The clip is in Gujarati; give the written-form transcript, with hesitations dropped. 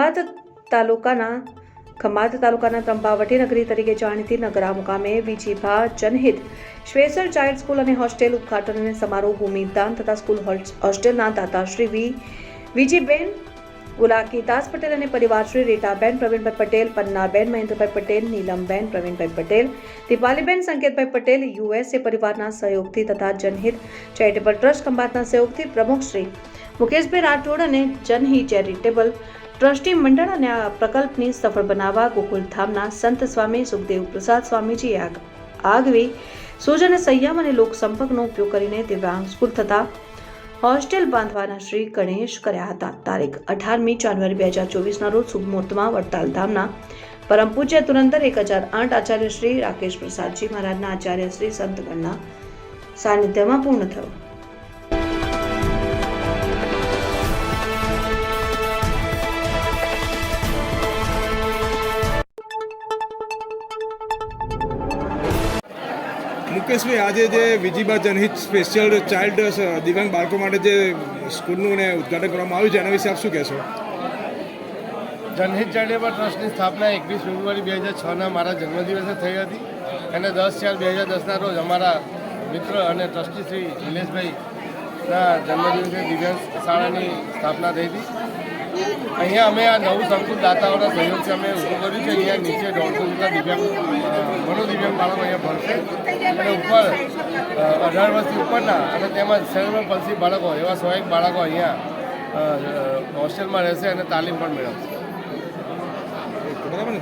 ખંભાત તાલુકાના ત્રંબાવટી નગરી તરીકે જાણીતી નગરા મુકામે વિજીભા જનહિત સ્પેશિયલ ચાઇલ્ડ સ્કૂલ અને હોસ્ટેલ ઉદ્ઘાટન અને સમારોહ ભૂમિદાન તથા સ્કૂલ હોસ્ટેલના દાતા શ્રી વિજીબેન ગુલાકીદાસ પટેલ અને પરિવાર શ્રી રીટાબેન પ્રવીણભાઈ પટેલ, પન્નાબેન મહેન્દ્રભાઈ પટેલ, નીલમબેન પ્રવીણભાઈ પટેલ, દીપાલીબેન સંકેતભાઈ પટેલ યુએસએ પરિવારના સહયોગથી તથા જનહિત ચેરિટેબલ ટ્રસ્ટ ખંભાતના સહયોગથી પ્રમુખ શ્રી મુકેશભાઈ રાઠોડ અને જનહિત ચેરિટેબલ ટ્રસ્ટી મંડળ અને આ પ્રકલ્પની સફળ બનાવવા ગોકુલધામના સંત સ્વામી સુખદેવ પ્રસાદ સ્વામીજીએ આગવી સૂઝ અને સંયમ અને લોકસંપર્કનો ઉપયોગ કરીને દિવ્યાંગ સ્કૂલ તથા હોસ્ટેલ બાંધવાના શ્રી ગણેશ કર્યા હતા. તારીખ 18મી જાન્યુઆરી 2024ના રોજ શુભ મુહૂર્તમાં વડતાલ ધામના પરમ પૂજ્ય તુરંદર 1008 આચાર્ય શ્રી રાકેશ પ્રસાદજી મહારાજના આચાર્ય શ્રી સંતગણના સાનિધ્યમાં પૂર્ણ થયો. મુકેશભાઈ, આજે જે વિજીભા જનહિત સ્પેશિયલ ચાઇલ્ડ દિવ્યાંગ બાળકો માટે જે સ્કૂલનું ઉદ્ઘાટન કરવામાં આવ્યું છે એના વિશે આપ શું કહેશો? જનહિત ચેરિટેબલ ટ્રસ્ટની સ્થાપના 21 ફેબ્રુઆરી 2006ના મારા જન્મદિવસે થઈ હતી અને 10/4/2010ના રોજ અમારા મિત્ર અને ટ્રસ્ટી શ્રી નિલેશભાઈના જન્મદિવસે દિવ્યાંગ શાળાની સ્થાપના થઈ હતી. અહીંયા અમે આ નવું સંકુલ દાતાઓના સહયોગથી અમે ઊભું કર્યું છે. અહીંયા નીચે 150 જેટલા દિવ્યાંગ મનોદિવ્યાંગ બાળકો અહીંયા ભણશે અને ઉપર 18 વર્ષથી ઉપરના અને તેમજ સેરેબ્રલ પલ્સી બાળકો એવા 101 બાળકો અહીંયા હોસ્ટેલમાં રહેશે અને તાલીમ પણ મેળવશે. બરાબર ને?